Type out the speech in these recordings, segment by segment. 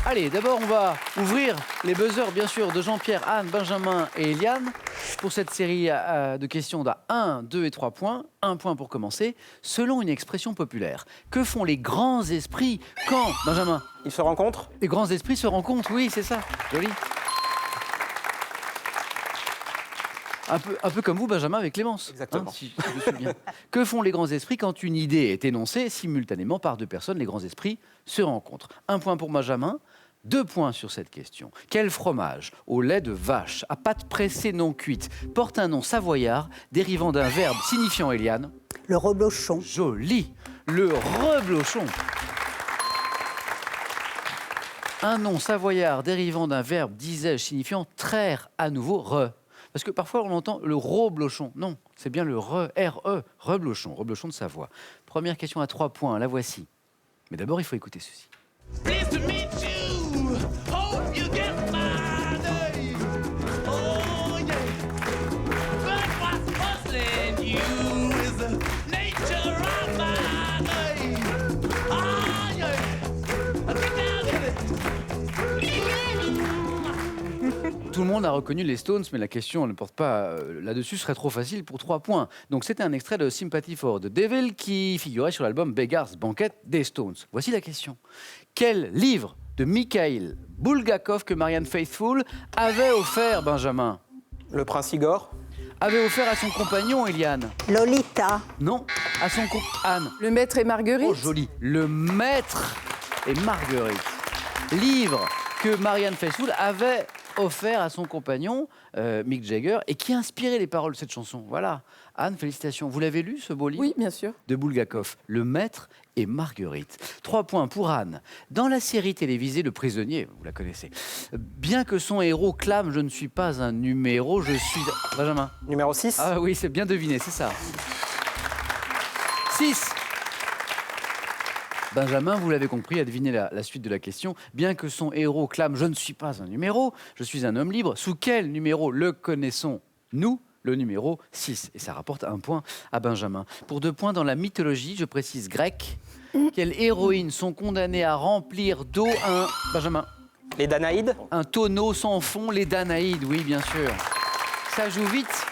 Allez, d'abord, on va ouvrir les buzzers, bien sûr, de Jean-Pierre, Anne, Benjamin et Eliane pour cette série de questions d'A 1, 2 et 3 points. 1 point pour commencer. Selon une expression populaire, que font les grands esprits quand, Benjamin? Ils se rencontrent? Les grands esprits se rencontrent, oui, c'est ça. Joli. Un peu comme vous, Benjamin, avec Clémence. Exactement. Si je suis bien. Que font les grands esprits quand une idée est énoncée simultanément par deux personnes? Les grands esprits se rencontrent. 1 point pour Benjamin, 2 points sur cette question. Quel fromage au lait de vache, à pâte pressée non cuite, porte un nom savoyard dérivant d'un verbe signifiant, Eliane? Le reblochon. Joli. Le reblochon. Un nom savoyard dérivant d'un verbe, disais-je, signifiant traire à nouveau, Parce que parfois on entend le reblochon. Non, c'est bien le R-E, reblochon, reblochon de Savoie. Première question à 3 points, la voici. Mais d'abord, il faut écouter ceci. Pleased to meet you. Hope you get my name. Oh yeah. But what's puzzling you is the nature of my name. Ah yeah. Get down in it. Tout le monde a reconnu les Stones, mais la question ne porte pas là-dessus, ce serait trop facile pour 3 points. Donc c'était un extrait de Sympathy for the Devil qui figurait sur l'album Beggar's Banquet des Stones. Voici la question. Quel livre de Mikhail Bulgakov que Marianne Faithfull avait offert, Benjamin? Le prince Igor? Avait offert à son compagnon, Eliane? Lolita. Non, à son Anne. Le maître et Marguerite. Oh, joli. Le maître et Marguerite. Livre que Marianne Faithfull avait offert à son compagnon, Mick Jagger, et qui inspirait les paroles de cette chanson. Voilà. Anne, félicitations. Vous l'avez lu, ce beau livre? Oui, bien sûr. De Bulgakov, Le Maître et Marguerite. 3 points pour Anne. Dans la série télévisée Le Prisonnier, vous la connaissez, bien que son héros clame « Je ne suis pas un numéro, je suis... » Benjamin? Numéro 6? Ah oui, c'est bien deviné, c'est ça. 6. Benjamin, vous l'avez compris, a deviné la suite de la question. Bien que son héros clame « Je ne suis pas un numéro, je suis un homme libre », sous quel numéro le connaissons-nous? Le numéro 6. Et ça rapporte 1 point à Benjamin. Pour 2 points dans la mythologie, je précise grecque, quelles héroïnes sont condamnées à remplir d'eau un... Benjamin? Les Danaïdes? Un tonneau sans fond, les Danaïdes, oui, bien sûr. Ça joue vite.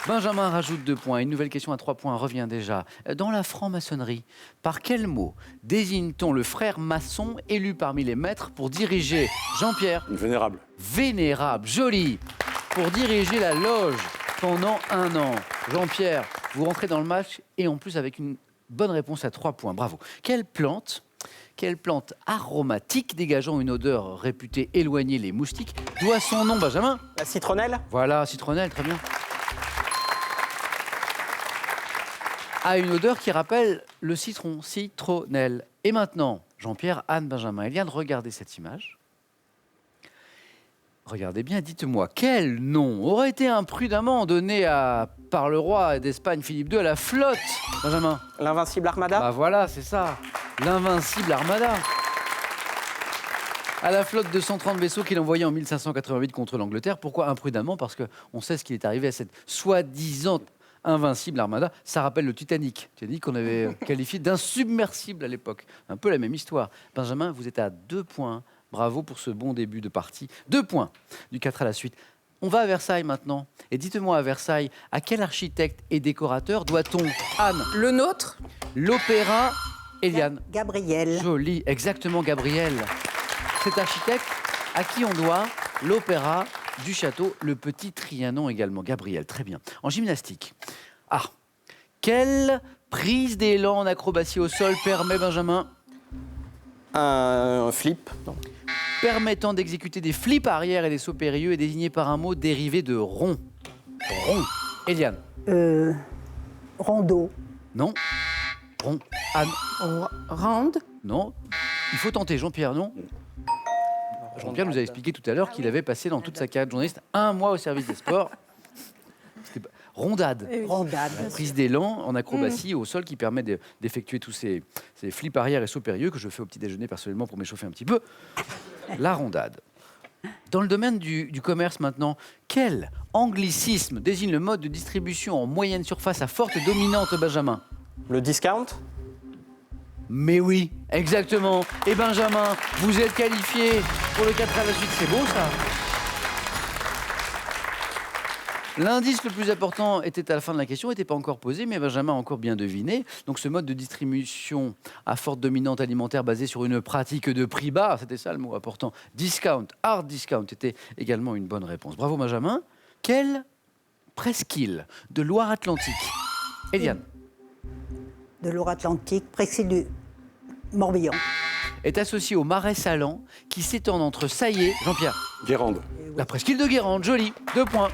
Benjamin rajoute 2 points. Une nouvelle question à 3 points revient déjà. Dans la franc-maçonnerie, par quel mot désigne-t-on le frère maçon élu parmi les maîtres pour diriger, Jean-Pierre? Vénérable. Vénérable, joli. Pour diriger la loge pendant 1 an. Jean-Pierre, vous rentrez dans le match et en plus avec une bonne réponse à 3 points. Bravo. Quelle plante aromatique dégageant une odeur réputée éloigner les moustiques doit son nom, Benjamin? La citronnelle? Voilà, citronnelle, très bien. A une odeur qui rappelle le citron, citronnelle. Et maintenant, Jean-Pierre, Anne, Benjamin, Eliane, regardez cette image. Regardez bien, dites-moi, quel nom aurait été imprudemment donné par le roi d'Espagne Philippe II à la flotte, Benjamin? L'invincible Armada? Bah voilà, c'est ça, l'invincible Armada. À la flotte de 130 vaisseaux qu'il envoyait en 1588 contre l'Angleterre. Pourquoi imprudemment? Parce qu'on sait ce qui est arrivé à cette soi-disant invincible Armada. Ça rappelle le Titanic. Titanic qu'on avait qualifié d'insubmersible à l'époque. Un peu la même histoire. Benjamin, vous êtes à 2 points. Bravo pour ce bon début de partie. 2 points du 4 à la suite. On va à Versailles maintenant. Et dites-moi à Versailles, à quel architecte et décorateur doit-on, Anne? Le nôtre. L'opéra, Eliane? Gabriel. Joli, exactement Gabriel. Cet architecte à qui on doit l'opéra du château, le Petit Trianon également. Gabriel, très bien. En gymnastique. Ah, quelle prise d'élan en acrobatie au sol permet, Benjamin? Un flip? Non. Permettant d'exécuter des flips arrière et des sauts périlleux est désigné par un mot dérivé de rond. Rond. Eliane? Rondeau. Non. Rond. Anne? Round. Non. Il faut tenter. Jean-Pierre, non? Jean-Pierre nous a expliqué tout à l'heure qu'il avait passé dans toute sa carrière de journaliste 1 mois au service des sports. Rondade. Rondade. La prise d'élan en acrobatie au sol qui permet d'effectuer tous ces flips arrière et sauts périlleux que je fais au petit déjeuner personnellement pour m'échauffer un petit peu. La rondade. Dans le domaine du commerce maintenant, quel anglicisme désigne le mode de distribution en moyenne surface à forte dominante, Benjamin? Le discount? Mais oui, exactement. Et Benjamin, vous êtes qualifié pour le 4 à la suite. C'est beau ça. L'indice le plus important était à la fin de la question, n'était pas encore posé, mais Benjamin a encore bien deviné. Donc ce mode de distribution à forte dominante alimentaire basé sur une pratique de prix bas, c'était ça le mot important, discount, hard discount, était également une bonne réponse. Bravo Benjamin. Quelle presqu'île de Loire-Atlantique, Eliane, De Loire-Atlantique, presqu'île du Morbihan. est associée au marais salant qui s'étend entre Saillé, Jean-Pierre, Guérande. la presqu'île de Guérande, joli, 2 points.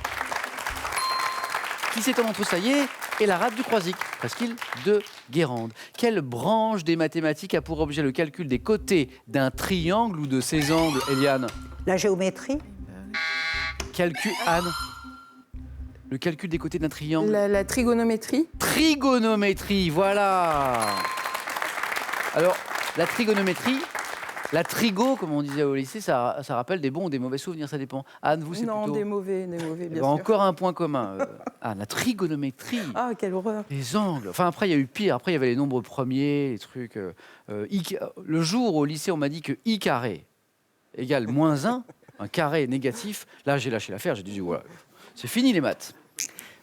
Qui s'étend entre Saillé et la rade du Croisic, presqu'île de Guérande. Quelle branche des mathématiques a pour objet le calcul des côtés d'un triangle ou de ses angles, Eliane? La géométrie, Calcul, Anne. Le calcul des côtés d'un triangle. La trigonométrie. Trigonométrie, voilà. Alors, la trigonométrie, la trigo, comme on disait au lycée, ça rappelle des bons ou des mauvais souvenirs, ça dépend. Anne, vous, c'est Non, plutôt... des mauvais, Eh bien ben, sûr. encore un point commun. Anne, la trigonométrie. Ah, quelle horreur. Les angles. Enfin, après, il y a eu pire. Après, il y avait les nombres premiers, les trucs. Le jour au lycée, on m'a dit que i carré égale moins 1, un carré négatif. Là, j'ai lâché l'affaire. J'ai dit, voilà, c'est fini les maths.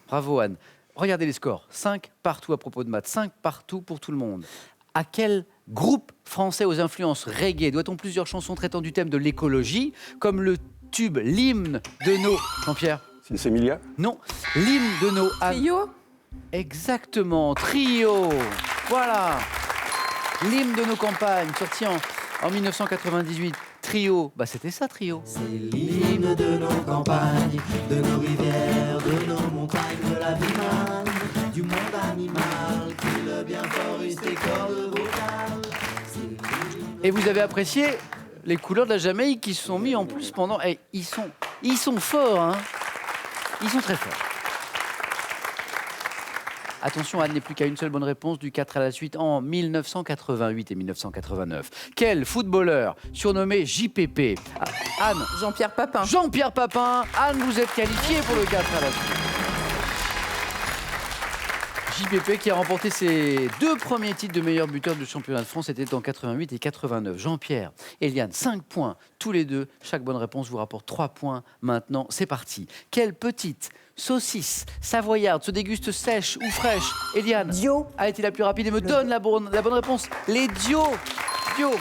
Bravo, Anne. Regardez les scores. 5 partout à propos de maths. 5 partout pour tout le monde. À quel groupe français aux influences reggae doit-on plusieurs chansons traitant du thème de l'écologie, comme le tube, l'hymne de nos... Jean-Pierre? Sinsemilia. Non. L'hymne de nos... Trio. Exactement, Trio. Voilà. L'hymne de nos campagnes, sorti en 1998. Trio, bah c'était ça, Trio. C'est l'hymne de nos campagnes, de nos rivières, de nos montagnes, de la vie manne, du monde animal, qui le bien foriste et cordes vocales. Et vous avez apprécié les couleurs de la Jamaïque qui se sont mis en plus pendant... Eh, ils sont forts, hein. Ils sont très forts. Attention, Anne n'est plus qu'à une seule bonne réponse du 4 à la suite en 1988 et 1989. Quel footballeur surnommé JPP? Anne. Jean-Pierre Papin. Jean-Pierre Papin. Anne, vous êtes qualifiée pour le 4 à la suite. JPP qui a remporté ses 2 premiers titres de meilleur buteur du championnat de France, c'était en 88 et 89. Jean-Pierre, Eliane, 5 points tous les deux. Chaque bonne réponse vous rapporte 3 points. Maintenant, c'est parti. Quelle petite saucisse savoyarde se déguste sèche ou fraîche? Eliane Dio. a été la plus rapide et me donne la bonne réponse. Les Dio. Dio.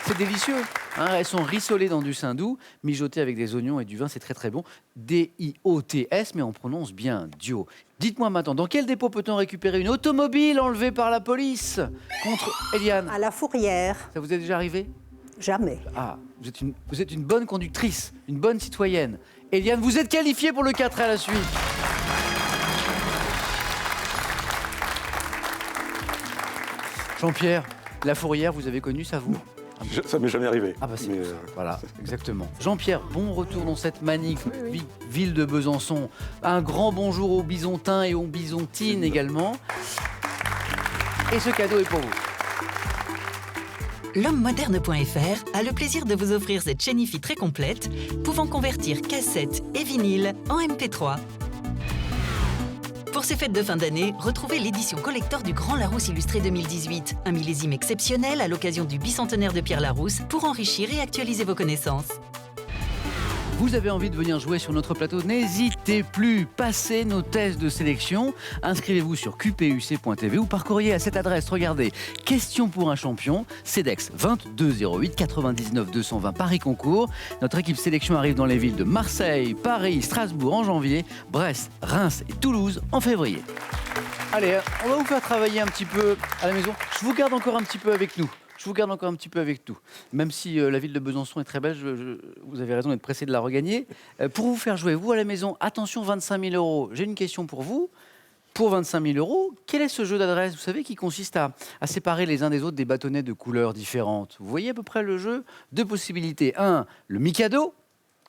C'est délicieux. Hein, elles sont rissolées dans du saindoux, mijotées avec des oignons et du vin, c'est très très bon. D-I-O-T-S, mais on prononce bien Dio. Dites-moi maintenant, dans quel dépôt peut-on récupérer une automobile enlevée par la police contre Eliane? à la Fourrière, Ça vous est déjà arrivé? jamais. Ah, vous êtes une bonne conductrice, une bonne citoyenne. Eliane, vous êtes qualifiée pour le 4 à la suite. Jean-Pierre, la Fourrière, vous avez connu ça, vous? Ça m'est jamais arrivé. Ah bah c'est Mais, pour ça. Voilà, exactement. Jean-Pierre, bon retour dans cette magnifique ville de Besançon. Un grand bonjour aux Bisontins et aux Bisontines également. Et ce cadeau est pour vous. L'homme-moderne.fr a le plaisir de vous offrir cette chaîne IFI très complète, pouvant convertir cassettes et vinyles en MP3. Pour ces fêtes de fin d'année, retrouvez l'édition collector du Grand Larousse Illustré 2018, un millésime exceptionnel à l'occasion du bicentenaire de Pierre Larousse pour enrichir et actualiser vos connaissances. Vous avez envie de venir jouer sur notre plateau? N'hésitez plus, passez nos tests de sélection. Inscrivez-vous sur qpuc.tv ou par courrier à cette adresse. Regardez, question pour un champion, CEDEX 2208 99 220 Paris-Concours. Notre équipe sélection arrive dans les villes de Marseille, Paris, Strasbourg en janvier, Brest, Reims et Toulouse en février. Allez, on va vous faire travailler un petit peu à la maison. Je vous garde encore un petit peu avec nous. Même si la ville de Besançon est très belle, vous avez raison d'être pressé de la regagner. Pour vous faire jouer, vous à la maison, attention, 25 000 €. J'ai une question pour vous. Pour 25 000 €, quel est ce jeu d'adresse, vous savez, qui consiste à séparer les uns des autres des bâtonnets de couleurs différentes? Vous voyez à peu près le jeu? 2 possibilités. 1, le Mikado.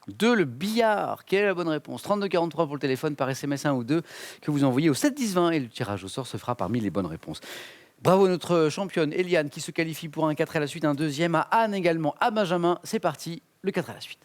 2, le billard. Quelle est la bonne réponse? 3243 pour le téléphone, par SMS 1 ou 2 que vous envoyez au 7 10 20 et le tirage au sort se fera parmi les bonnes réponses. Bravo à notre championne Eliane qui se qualifie pour un 4 à la suite, un deuxième, à Anne également, à Benjamin. C'est parti, le 4 à la suite.